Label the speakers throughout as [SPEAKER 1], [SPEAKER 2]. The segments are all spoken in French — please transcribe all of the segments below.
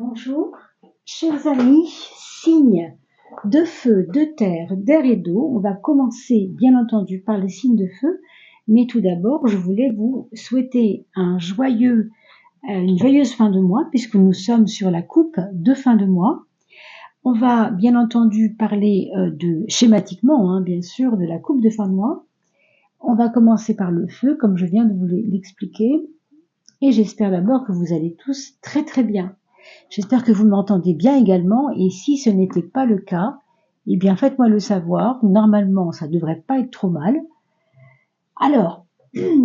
[SPEAKER 1] Bonjour, chers amis, signes de feu, de terre, d'air et d'eau. On va commencer bien entendu par les signes de feu, mais tout d'abord je voulais vous souhaiter une joyeuse fin de mois puisque nous sommes sur la coupe de fin de mois. On va bien entendu parler schématiquement, bien sûr, de la coupe de fin de mois. On va commencer par le feu comme je viens de vous l'expliquer et j'espère d'abord que vous allez tous très très bien. J'espère que vous m'entendez bien également et si ce n'était pas le cas, eh bien faites-moi le savoir. Normalement, ça ne devrait pas être trop mal. Alors,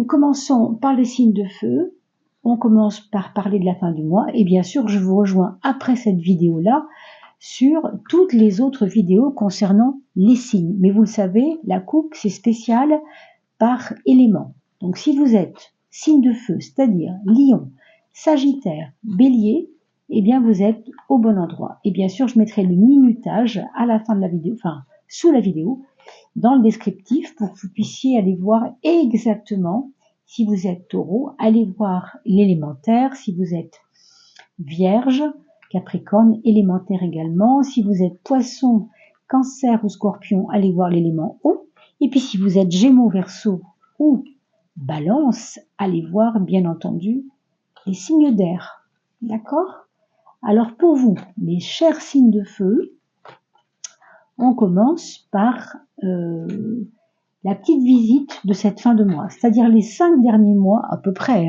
[SPEAKER 1] commençons par les signes de feu. On commence par parler de la fin du mois et bien sûr, je vous rejoins après cette vidéo-là sur toutes les autres vidéos concernant les signes. Mais vous le savez, la coupe, c'est spécial par élément. Donc si vous êtes signe de feu, c'est-à-dire Lion, Sagittaire, Bélier, eh bien vous êtes au bon endroit. Et bien sûr, je mettrai le minutage à la fin de la vidéo, enfin sous la vidéo, dans le descriptif pour que vous puissiez aller voir exactement si vous êtes Taureau, allez voir l'élémentaire, si vous êtes Vierge, Capricorne, élémentaire également, si vous êtes Poisson, Cancer ou Scorpion, allez voir l'élément eau, et puis si vous êtes Gémeaux, Verseau ou Balance, allez voir bien entendu les signes d'air. D'accord? Alors pour vous, mes chers signes de feu, on commence par la petite visite de cette fin de mois, c'est-à-dire les 5 derniers mois à peu près,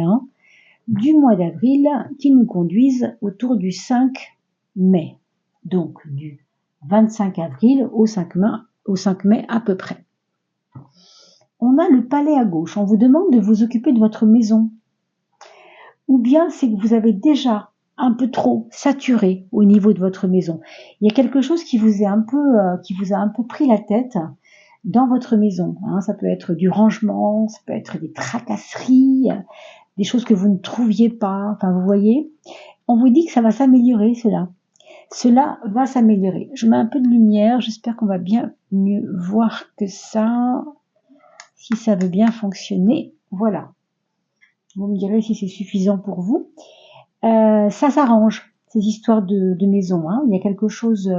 [SPEAKER 1] du mois d'avril qui nous conduisent autour du 5 mai. Donc du 25 avril au 5 mai à peu près. On a le palais à gauche. On vous demande de vous occuper de votre maison. Ou bien c'est que vous avez déjà un peu trop saturé au niveau de votre maison. Il y a quelque chose qui vous a un peu pris la tête dans votre maison. Ça peut être du rangement, ça peut être des tracasseries, des choses que vous ne trouviez pas. Enfin, vous voyez, on vous dit que ça va s'améliorer, cela. Cela va s'améliorer. Je mets un peu de lumière. J'espère qu'on va bien mieux voir que ça. Si ça veut bien fonctionner, voilà. Vous me direz si c'est suffisant pour vous. Ça s'arrange, ces histoires de maison. Il y a quelque chose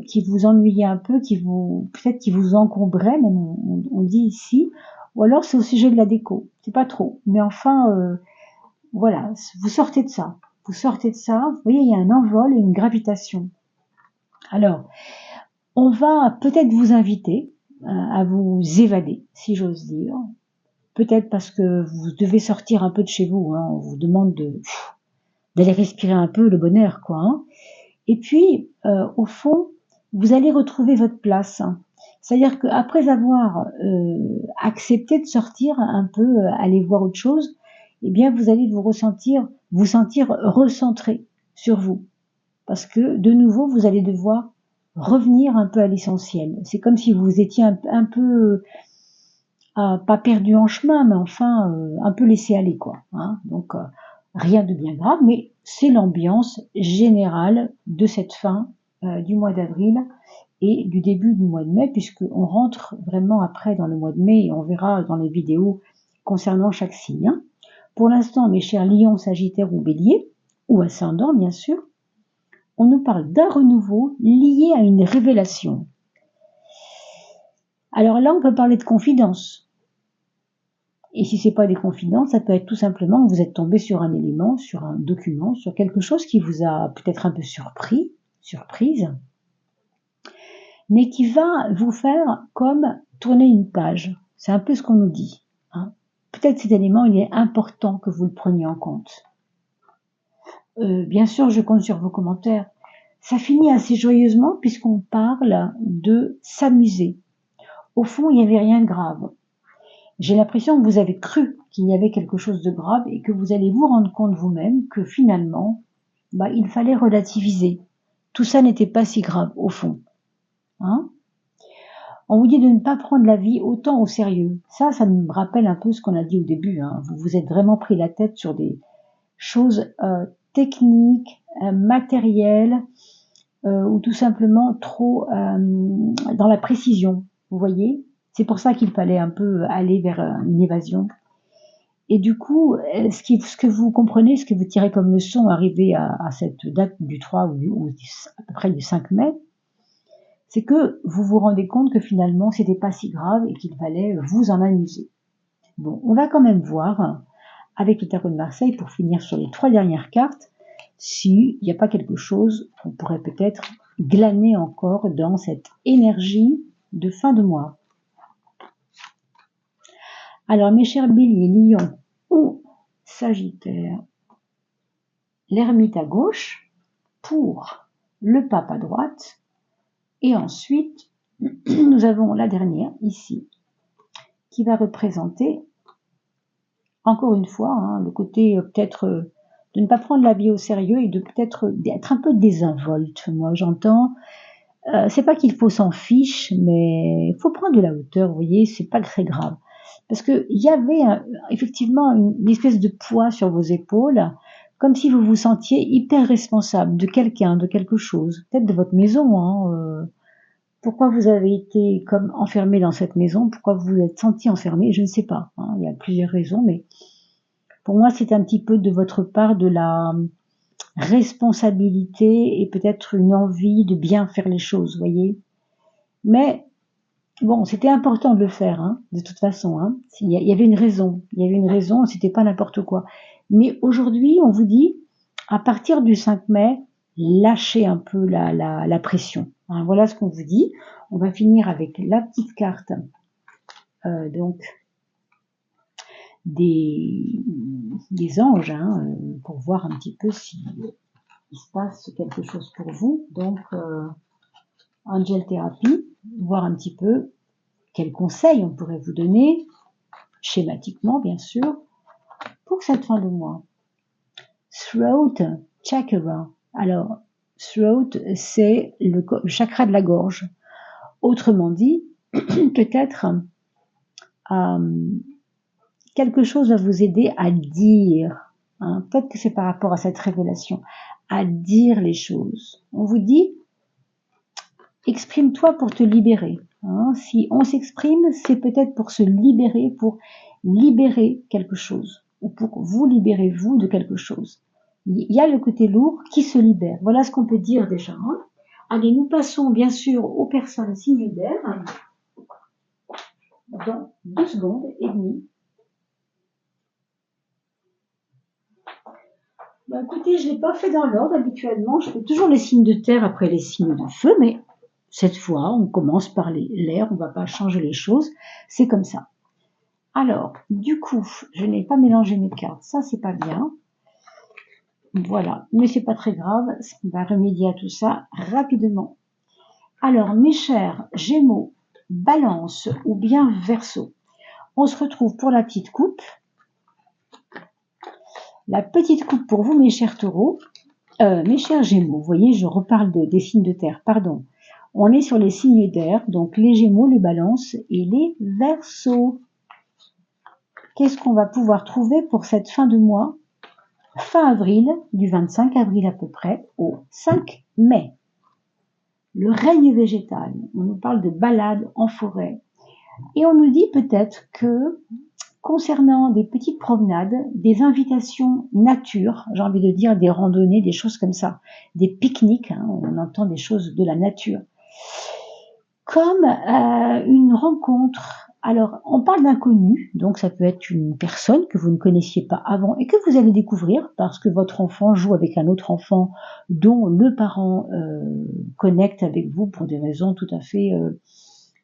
[SPEAKER 1] qui vous ennuyait un peu, peut-être qui vous encombrait, même on dit ici. Ou alors c'est au sujet de la déco. C'est pas trop. Mais enfin, voilà, vous sortez de ça. Vous sortez de ça. Vous voyez, il y a un envol et une gravitation. Alors, on va peut-être vous inviter à vous évader, si j'ose dire. Peut-être parce que vous devez sortir un peu de chez vous. On vous demande d'aller respirer un peu le bon air, quoi. Et puis, au fond, vous allez retrouver votre place. C'est-à-dire qu'après avoir accepté de sortir un peu, aller voir autre chose, eh bien, vous allez vous sentir recentré sur vous. Parce que, de nouveau, vous allez devoir revenir un peu à l'essentiel. C'est comme si vous étiez un peu, pas perdu en chemin, mais enfin, un peu laissé aller, quoi. Donc, rien de bien grave, mais c'est l'ambiance générale de cette fin du mois d'avril et du début du mois de mai, puisqu'on rentre vraiment après dans le mois de mai et on verra dans les vidéos concernant chaque signe. Pour l'instant, mes chers lions, sagittaires ou bélier, ou ascendant bien sûr, on nous parle d'un renouveau lié à une révélation. Alors là, on peut parler de confidence. Et si c'est pas des confidences, ça peut être tout simplement que vous êtes tombé sur un élément, sur un document, sur quelque chose qui vous a peut-être un peu surprise, mais qui va vous faire comme tourner une page. C'est un peu ce qu'on nous dit. Peut-être cet élément, il est important que vous le preniez en compte. Bien sûr, je compte sur vos commentaires. Ça finit assez joyeusement puisqu'on parle de s'amuser. Au fond, il n'y avait rien de grave. J'ai l'impression que vous avez cru qu'il y avait quelque chose de grave et que vous allez vous rendre compte vous-même que finalement, il fallait relativiser. Tout ça n'était pas si grave au fond. On vous dit de ne pas prendre la vie autant au sérieux. Ça me rappelle un peu ce qu'on a dit au début. Vous vous êtes vraiment pris la tête sur des choses techniques, matérielles, ou tout simplement trop dans la précision. Vous voyez ? C'est pour ça qu'il fallait un peu aller vers une évasion. Et du coup, ce que vous comprenez, ce que vous tirez comme leçon arrivé à cette date du 3 ou à peu près du 5 mai, c'est que vous vous rendez compte que finalement, c'était pas si grave et qu'il fallait vous en amuser. Bon, on va quand même voir, avec le tarot de Marseille, pour finir sur les 3 dernières cartes, s'il n'y a pas quelque chose qu'on pourrait peut-être glaner encore dans cette énergie de fin de mois. Alors, mes chers béliers, lions ou sagittaires, l'ermite à gauche pour le pape à droite, et ensuite, nous avons la dernière, ici, qui va représenter, encore une fois, hein, le côté peut-être de ne pas prendre la vie au sérieux et de peut-être d'être un peu désinvolte. Moi, j'entends, c'est pas qu'il faut s'en fiche, mais il faut prendre de la hauteur, vous voyez, c'est pas très grave. Parce que il y avait effectivement une espèce de poids sur vos épaules, comme si vous vous sentiez hyper responsable de quelqu'un, de quelque chose, peut-être de votre maison, hein, pourquoi vous avez été comme enfermé dans cette maison, pourquoi vous vous êtes senti enfermé, je ne sais pas, hein, il y a plusieurs raisons, mais pour moi c'est un petit peu de votre part de la responsabilité et peut-être une envie de bien faire les choses, voyez. Mais bon, c'était important de le faire, hein, de toute façon. Hein. Il y avait une raison, c'était pas n'importe quoi. Mais aujourd'hui, on vous dit, à partir du 5 mai, lâchez un peu la pression. Hein, voilà ce qu'on vous dit. On va finir avec la petite carte, donc des anges, hein, pour voir un petit peu si il se passe quelque chose pour vous. Donc, Angel Therapy, voir un petit peu quels conseils on pourrait vous donner, schématiquement bien sûr, pour cette fin de mois. Throat chakra. Alors, throat, c'est le chakra de la gorge. Autrement dit, peut-être quelque chose va vous aider à dire. Hein, peut-être que c'est par rapport à cette révélation, à dire les choses. On vous dit, exprime-toi pour te libérer. Hein, si on s'exprime, c'est peut-être pour se libérer, pour libérer quelque chose, ou pour vous libérer vous de quelque chose. Il y a le côté lourd qui se libère. Voilà ce qu'on peut dire déjà. Hein. Allez, nous passons bien sûr aux personnes signes d'air dans 2 secondes et demie. Bah, écoutez, je ne l'ai pas fait dans l'ordre. Habituellement, je fais toujours les signes de terre après les signes de feu, mais cette fois, on commence par l'air, on ne va pas changer les choses, c'est comme ça. Alors, du coup, je n'ai pas mélangé mes cartes, ça c'est pas bien. Voilà, mais c'est pas très grave, on va remédier à tout ça rapidement. Alors, mes chers Gémeaux, Balance ou bien Verseau, on se retrouve pour la petite coupe. La petite coupe pour vous, mes chers Taureaux, mes chers Gémeaux, vous voyez, je reparle des signes de terre, pardon. On est sur les signes d'air, donc les Gémeaux, les Balances et les Verseaux. Qu'est-ce qu'on va pouvoir trouver pour cette fin de mois? Fin avril, du 25 avril à peu près, au 5 mai. Le règne végétal, on nous parle de balades en forêt. Et on nous dit peut-être que, concernant des petites promenades, des invitations nature, j'ai envie de dire des randonnées, des choses comme ça, des pique-niques, hein, on entend des choses de la nature, comme une rencontre. Alors, on parle d'inconnu, donc ça peut être une personne que vous ne connaissiez pas avant et que vous allez découvrir parce que votre enfant joue avec un autre enfant dont le parent connecte avec vous pour des raisons tout à fait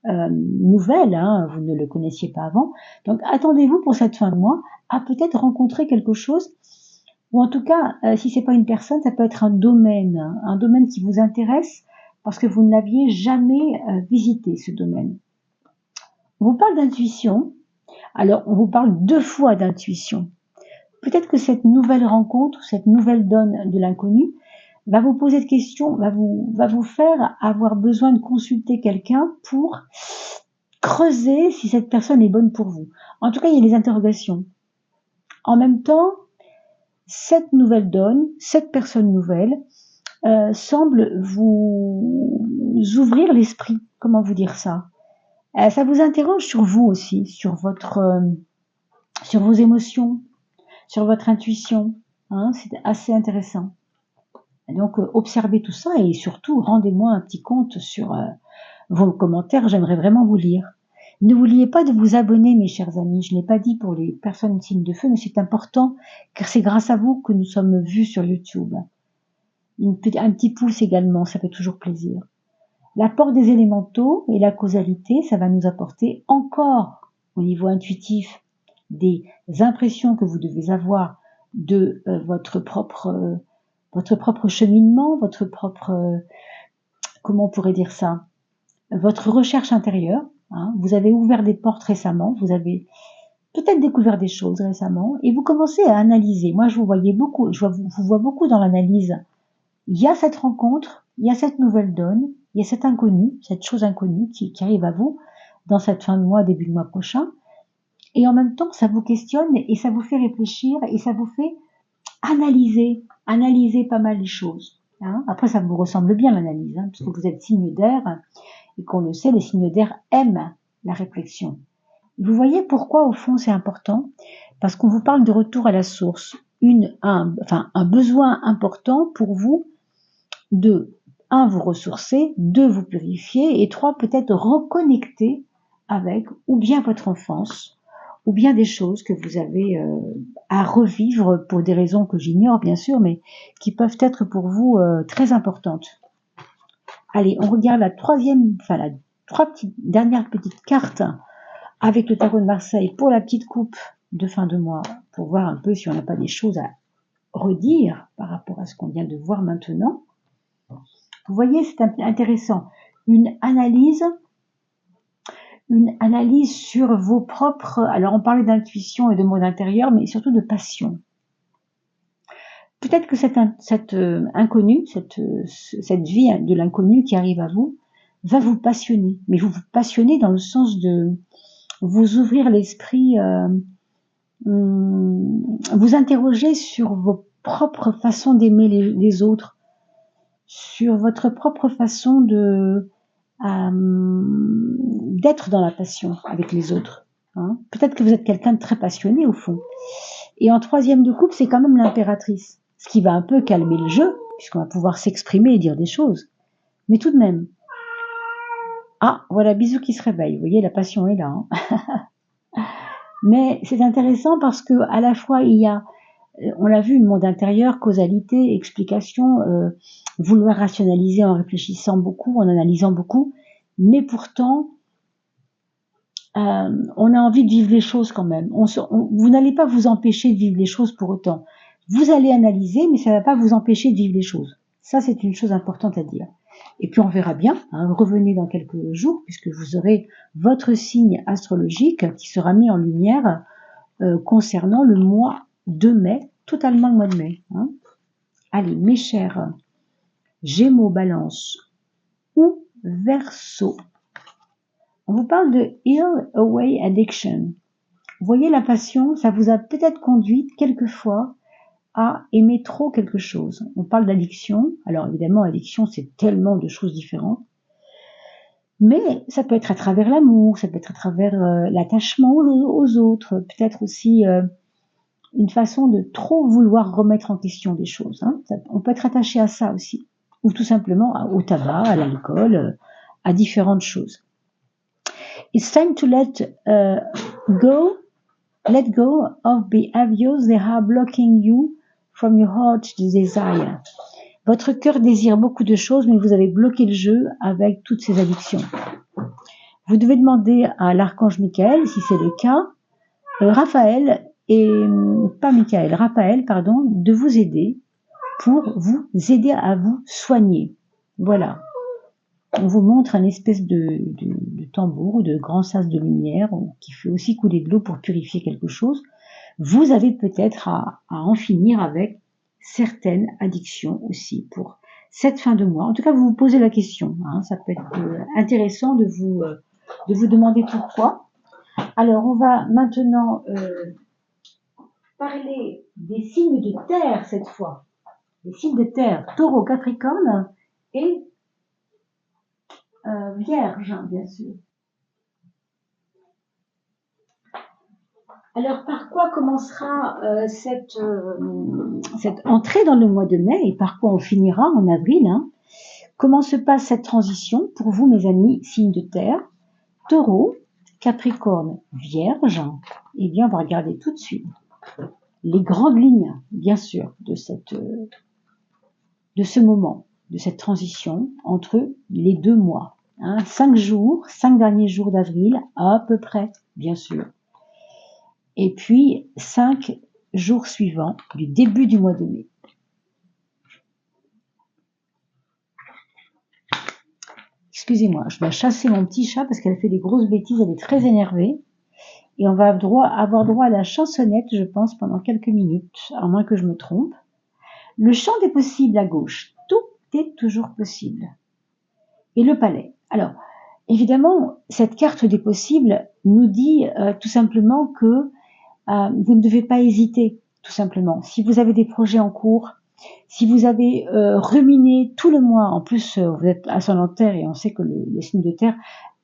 [SPEAKER 1] nouvelles, hein, vous ne le connaissiez pas avant. Donc, attendez-vous pour cette fin de mois à peut-être rencontrer quelque chose, ou en tout cas, si c'est pas une personne, ça peut être un domaine qui vous intéresse parce que vous ne l'aviez jamais visité, ce domaine. On vous parle d'intuition. Alors, on vous parle 2 fois d'intuition. Peut-être que cette nouvelle rencontre, cette nouvelle donne de l'inconnu, va vous poser de questions, va vous faire avoir besoin de consulter quelqu'un pour creuser si cette personne est bonne pour vous. En tout cas, il y a des interrogations. En même temps, cette nouvelle donne, cette personne nouvelle, semble vous ouvrir l'esprit. Comment vous dire ça? Ça vous interroge sur vous aussi, sur vos émotions, sur votre intuition. Hein, c'est assez intéressant. Donc, observez tout ça et surtout, rendez-moi un petit compte sur vos commentaires. J'aimerais vraiment vous lire. N'oubliez pas de vous abonner, mes chers amis. Je ne l'ai pas dit pour les personnes signes de feu, mais c'est important, car c'est grâce à vous que nous sommes vus sur YouTube. Un petit pouce également, ça fait toujours plaisir. L'apport des élémentaux et la causalité, ça va nous apporter encore, au niveau intuitif, des impressions que vous devez avoir de votre propre cheminement, votre propre, comment on pourrait dire ça, votre recherche intérieure. Hein, vous avez ouvert des portes récemment, vous avez peut-être découvert des choses récemment, et vous commencez à analyser. Moi, je vous voyais beaucoup, vous vois beaucoup dans l'analyse. Il y a cette rencontre, il y a cette nouvelle donne, il y a cet inconnu, cette chose inconnue qui arrive à vous dans cette fin de mois, début de mois prochain, et en même temps, ça vous questionne et ça vous fait réfléchir et ça vous fait analyser pas mal les choses. Hein. Après, ça vous ressemble bien l'analyse, hein, parce que vous êtes signe d'air, et qu'on le sait, les signes d'air aiment la réflexion. Vous voyez pourquoi, au fond, c'est important? Parce qu'on vous parle de retour à la source. Un besoin important pour vous de, vous ressourcer, 2, vous purifier, et 3, peut-être reconnecter avec ou bien votre enfance, ou bien des choses que vous avez à revivre pour des raisons que j'ignore, bien sûr, mais qui peuvent être pour vous très importantes. Allez, on regarde la dernière petite carte avec le tarot de Marseille pour la petite coupe de fin de mois, pour voir un peu si on n'a pas des choses à redire par rapport à ce qu'on vient de voir maintenant. Vous voyez, c'est intéressant. Une analyse sur vos propres... Alors, on parlait d'intuition et de monde intérieur, mais surtout de passion. Peut-être que cet inconnu, cette vie de l'inconnu qui arrive à vous, va vous passionner. Mais vous passionnez dans le sens de vous ouvrir l'esprit, vous interroger sur vos propres façons d'aimer les autres, sur votre propre façon d'être dans la passion avec les autres. Hein. Peut-être que vous êtes quelqu'un de très passionné au fond. Et en troisième de coupe, c'est quand même l'impératrice, ce qui va un peu calmer le jeu, puisqu'on va pouvoir s'exprimer et dire des choses. Mais tout de même. Ah, voilà Bisou qui se réveille. Vous voyez, la passion est là. Hein. Mais c'est intéressant parce que à la fois il y a, on l'a vu, le monde intérieur, causalité, explication, vouloir rationaliser en réfléchissant beaucoup, en analysant beaucoup, mais pourtant on a envie de vivre les choses quand même. Vous n'allez pas vous empêcher de vivre les choses pour autant. Vous allez analyser, mais ça ne va pas vous empêcher de vivre les choses. Ça, c'est une chose importante à dire. Et puis on verra bien, hein, revenez dans quelques jours, puisque vous aurez votre signe astrologique qui sera mis en lumière concernant le mois de mai, totalement le mois de mai. Hein. Allez, mes chers Gémeaux, Balance ou Verseau, on vous parle de Heal Away Addiction. Vous voyez, la passion, ça vous a peut-être conduit quelquefois à aimer trop quelque chose. On parle d'addiction. Alors évidemment, addiction, c'est tellement de choses différentes. Mais ça peut être à travers l'amour, ça peut être à travers l'attachement aux autres, peut-être aussi une façon de trop vouloir remettre en question des choses. Hein. On peut être attaché à ça aussi. Ou tout simplement au tabac, à l'alcool, à différentes choses. It's time to let go of behaviors that are blocking you from your heart desire. Votre cœur désire beaucoup de choses, mais vous avez bloqué le jeu avec toutes ces addictions. Vous devez demander à l'archange Michael, si c'est le cas, Raphaël, de vous aider pour vous aider à vous soigner. Voilà. On vous montre un espèce de tambour ou de grand sas de lumière qui fait aussi couler de l'eau pour purifier quelque chose. Vous avez peut-être à en finir avec certaines addictions aussi pour cette fin de mois. En tout cas, vous vous posez la question. Hein, ça peut être intéressant de vous demander pourquoi. Alors, on va maintenant parler des signes de terre cette fois. Les signes de terre, Taureau, Capricorne et Vierge, bien sûr. Alors, par quoi commencera cette entrée dans le mois de mai et par quoi on finira en avril, hein? Comment se passe cette transition pour vous, mes amis, signes de terre, taureau, capricorne, vierge? Eh bien, on va regarder tout de suite les grandes lignes, bien sûr, de ce moment, de cette transition entre les 2 mois. 5 jours, 5 derniers jours d'avril, à peu près, bien sûr. Et puis 5 jours suivants du début du mois de mai. Excusez-moi, je dois chasser mon petit chat parce qu'elle fait des grosses bêtises, elle est très énervée. Et on va avoir droit à la chansonnette, je pense, pendant quelques minutes, à moins que je me trompe. Le champ des possibles à gauche, tout est toujours possible. Et le palais. Alors, évidemment, cette carte des possibles nous dit tout simplement que vous ne devez pas hésiter, tout simplement. Si vous avez des projets en cours, si vous avez ruminé tout le mois, en plus vous êtes ascendant terre et on sait que les signes de terre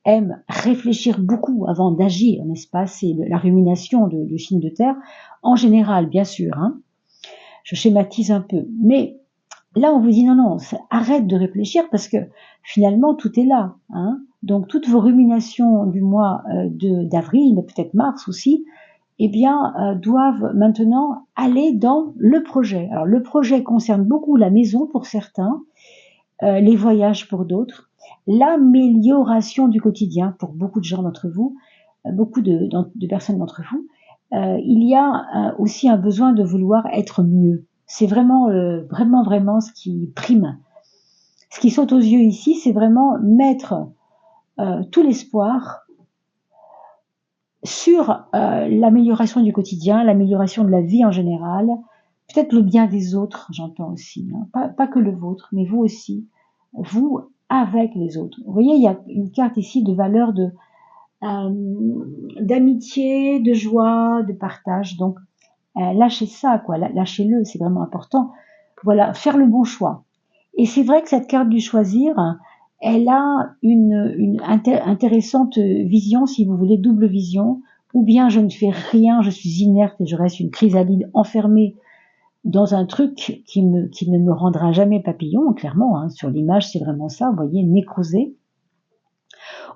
[SPEAKER 1] aiment réfléchir beaucoup avant d'agir, n'est-ce pas? C'est la rumination du signe de terre, en général, bien sûr. Hein. Je schématise un peu. Mais là, on vous dit non, arrête de réfléchir parce que finalement, tout est là. Hein. Donc, toutes vos ruminations du mois d'avril, peut-être mars aussi, eh bien, doivent maintenant aller dans le projet. Alors, le projet concerne beaucoup la maison pour certains, les voyages pour d'autres, l'amélioration du quotidien pour beaucoup de gens d'entre vous, beaucoup de personnes d'entre vous. Il y a aussi un besoin de vouloir être mieux. C'est vraiment, vraiment ce qui prime. Ce qui saute aux yeux ici, c'est vraiment mettre tout l'espoir sur l'amélioration du quotidien, l'amélioration de la vie en général, peut-être le bien des autres, j'entends aussi, hein. Pas que le vôtre, mais vous aussi, vous avec les autres. Vous voyez, il y a une carte ici de valeur d'amitié, de joie, de partage. Donc, lâchez ça, quoi, lâchez-le, c'est vraiment important. Voilà, faire le bon choix. Et c'est vrai que cette carte du choisir, elle a une intéressante vision, si vous voulez, double vision, ou bien je ne fais rien, je suis inerte et je reste une chrysalide enfermée dans un truc qui ne me rendra jamais papillon, clairement, hein, sur l'image c'est vraiment ça, vous voyez, nécrosé.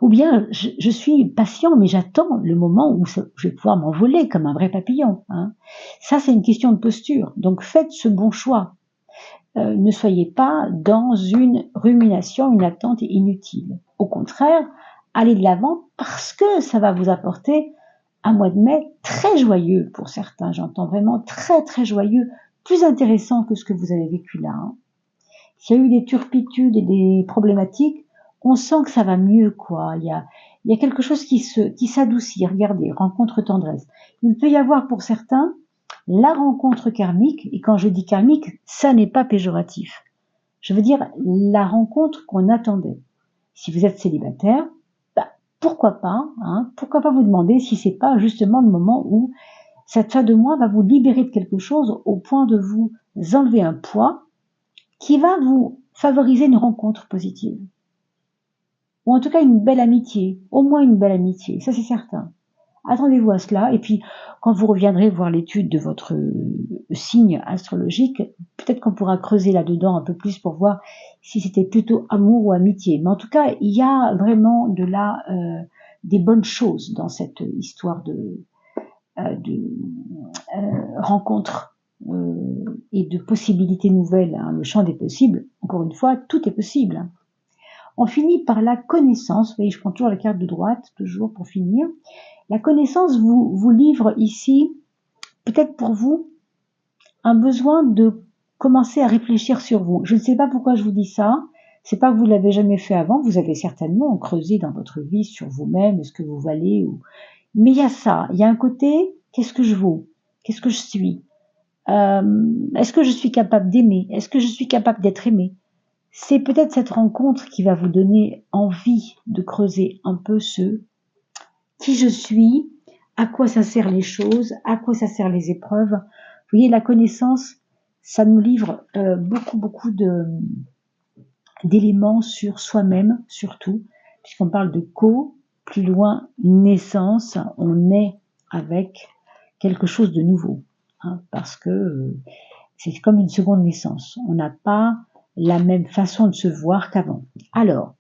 [SPEAKER 1] Ou bien je suis patient, mais j'attends le moment où je vais pouvoir m'envoler comme un vrai papillon. Hein. Ça c'est une question de posture, donc faites ce bon choix. Ne soyez pas dans une rumination, une attente inutile. Au contraire, allez de l'avant parce que ça va vous apporter un mois de mai très joyeux pour certains. J'entends vraiment très joyeux, plus intéressant que ce que vous avez vécu là. Hein. S'il y a eu des turpitudes et des problématiques, on sent que ça va mieux, quoi. Il y a quelque chose qui s'adoucit. Regardez, rencontre tendresse. Il peut y avoir pour certains la rencontre karmique, et quand je dis karmique, ça n'est pas péjoratif. Je veux dire la rencontre qu'on attendait. Si vous êtes célibataire, bah, pourquoi pas, hein, pourquoi pas vous demander si c'est pas justement le moment où cette fin de mois va vous libérer de quelque chose au point de vous enlever un poids qui va vous favoriser une rencontre positive. Ou en tout cas une belle amitié, au moins une belle amitié, ça c'est certain. Attendez-vous à cela, et puis quand vous reviendrez voir l'étude de votre signe astrologique, peut-être qu'on pourra creuser là-dedans un peu plus pour voir si c'était plutôt amour ou amitié. Mais en tout cas, il y a vraiment des bonnes choses dans cette histoire de rencontres et de possibilités nouvelles. Hein. Le champ des possibles, encore une fois, tout est possible. Hein. On finit par la connaissance. Vous voyez, je prends toujours la carte de droite, toujours pour finir. La connaissance vous livre ici, peut-être pour vous, un besoin de commencer à réfléchir sur vous. Je ne sais pas pourquoi je vous dis ça. C'est pas que vous l'avez jamais fait avant. Vous avez certainement creusé dans votre vie sur vous-même, est-ce que vous valez ou... Mais il y a ça. Il y a un côté, qu'est-ce que je vaux? Qu'est-ce que je suis? Est-ce que je suis capable d'aimer? Est-ce que je suis capable d'être aimé? C'est peut-être cette rencontre qui va vous donner envie de creuser un peu qui je suis, à quoi ça sert les choses, à quoi ça sert les épreuves. Vous voyez, la connaissance, ça nous livre beaucoup d'éléments sur soi-même, surtout, puisqu'on parle de plus loin, naissance, on est avec quelque chose de nouveau, hein, parce que c'est comme une seconde naissance. On n'a pas la même façon de se voir qu'avant. Alors,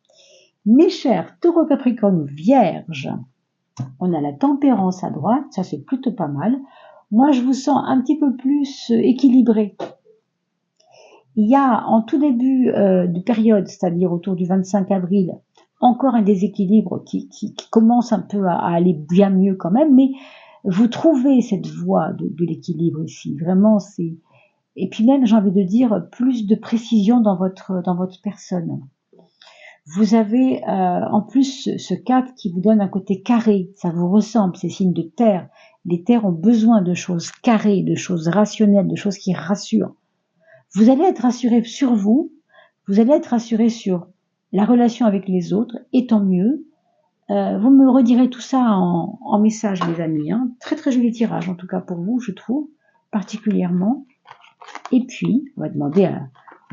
[SPEAKER 1] mes chers taureaux, capricornes, vierges, on a la tempérance à droite, ça c'est plutôt pas mal. Moi, je vous sens un petit peu plus équilibré. Il y a en tout début de période, c'est-à-dire autour du 25 avril, encore un déséquilibre qui commence un peu à aller bien mieux quand même, mais vous trouvez cette voie de l'équilibre ici. Vraiment, c'est... Et puis même, j'ai envie de dire, plus de précision dans votre personne. Vous avez en plus ce 4 qui vous donne un côté carré, ça vous ressemble, c'est signe de terre. Les terres ont besoin de choses carrées, de choses rationnelles, de choses qui rassurent. Vous allez être rassuré sur vous, vous allez être rassuré sur la relation avec les autres, et tant mieux. Vous me redirez tout ça en message, les amis. Hein. Très très joli tirage, en tout cas pour vous, je trouve, particulièrement. Et puis, on va demander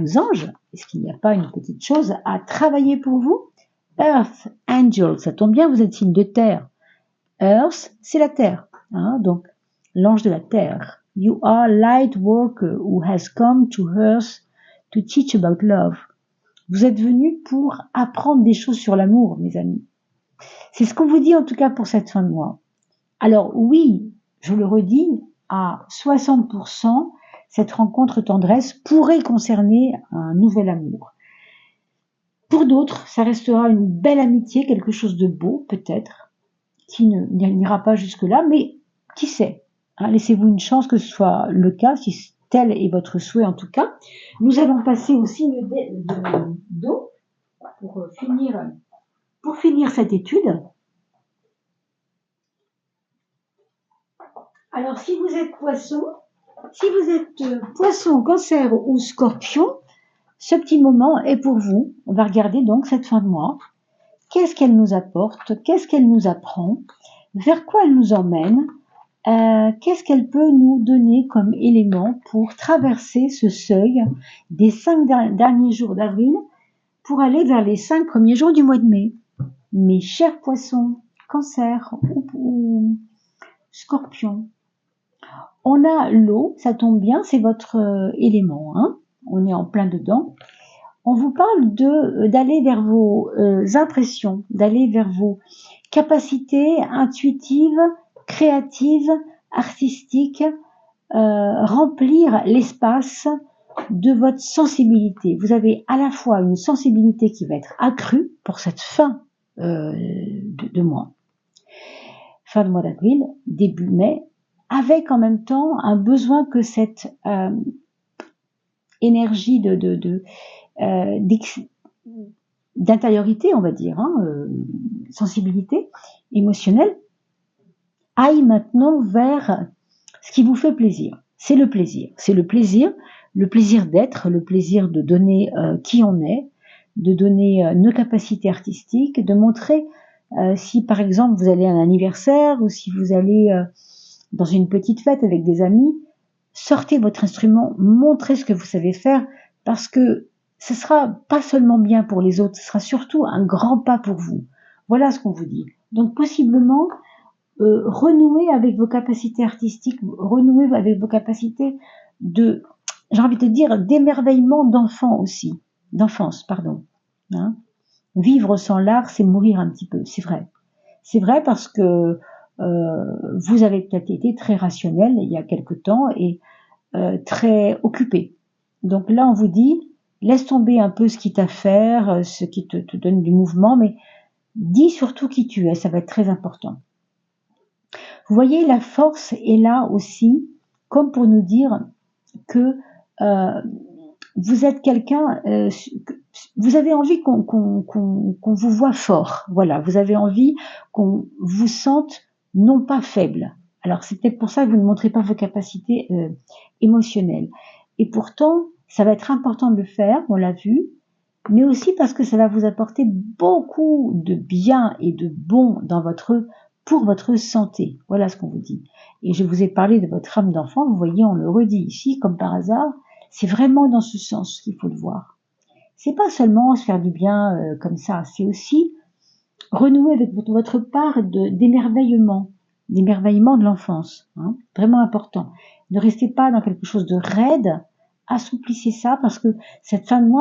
[SPEAKER 1] aux anges, est-ce qu'il n'y a pas une petite chose à travailler pour vous? Earth Angel, ça tombe bien, vous êtes signe de terre. Earth, c'est la terre. Hein, donc, l'ange de la terre. You are light worker who has come to earth to teach about love. Vous êtes venu pour apprendre des choses sur l'amour, mes amis. C'est ce qu'on vous dit en tout cas pour cette fin de mois. Alors oui, je le redis, à 60%, cette rencontre tendresse pourrait concerner un nouvel amour. Pour d'autres, ça restera une belle amitié, quelque chose de beau peut-être, qui n'ira pas jusque-là, mais qui sait, hein, laissez-vous une chance que ce soit le cas, si tel est votre souhait en tout cas. Nous allons passer au signe d'eau pour finir cette étude. Alors si vous êtes poisson, cancer ou scorpion, ce petit moment est pour vous. On va regarder donc cette fin de mois. Qu'est-ce qu'elle nous apporte? Qu'est-ce qu'elle nous apprend? Vers quoi elle nous emmène? Qu'est-ce qu'elle peut nous donner comme élément pour traverser ce seuil des 5 derniers jours d'avril pour aller vers les 5 premiers jours du mois de mai? Mes chers poissons, cancer ou scorpion, on a l'eau, ça tombe bien, c'est votre élément, hein, on est en plein dedans. On vous parle d'aller vers vos impressions, d'aller vers vos capacités intuitives, créatives, artistiques, remplir l'espace de votre sensibilité. Vous avez à la fois une sensibilité qui va être accrue pour cette fin de mois, fin de mois d'avril, début mai, avec en même temps un besoin que cette énergie d'intériorité, on va dire, hein, sensibilité émotionnelle, aille maintenant vers ce qui vous fait plaisir. C'est le plaisir. C'est le plaisir d'être, le plaisir de donner qui on est, de donner nos capacités artistiques, de montrer si par exemple vous allez à un anniversaire ou si vous allez dans une petite fête avec des amis, sortez votre instrument, montrez ce que vous savez faire, parce que ce sera pas seulement bien pour les autres, ce sera surtout un grand pas pour vous. Voilà ce qu'on vous dit. Donc possiblement, renouer avec vos capacités artistiques, renouer avec vos capacités j'ai envie de dire, d'émerveillement d'enfance, pardon. Hein. Vivre sans l'art, c'est mourir un petit peu, c'est vrai. C'est vrai parce que vous avez peut-être été très rationnel il y a quelque temps et très occupé. Donc là, on vous dit, laisse tomber un peu ce qui t'a fait, ce qui te donne du mouvement, mais dis surtout qui tu es, ça va être très important. Vous voyez, la force est là aussi, comme pour nous dire que vous êtes quelqu'un, vous avez envie qu'on vous voit fort, voilà, vous avez envie qu'on vous sente non pas faible. Alors c'est peut-être pour ça que vous ne montrez pas vos capacités émotionnelles. Et pourtant, ça va être important de le faire, on l'a vu, mais aussi parce que ça va vous apporter beaucoup de bien et de bon pour votre santé. Voilà ce qu'on vous dit. Et je vous ai parlé de votre âme d'enfant, vous voyez, on le redit ici, comme par hasard, c'est vraiment dans ce sens qu'il faut le voir. C'est pas seulement se faire du bien comme ça, c'est aussi renouer avec votre part d'émerveillement, d'émerveillement de l'enfance, hein, vraiment important. Ne restez pas dans quelque chose de raide, assouplissez ça parce que cette fin de mois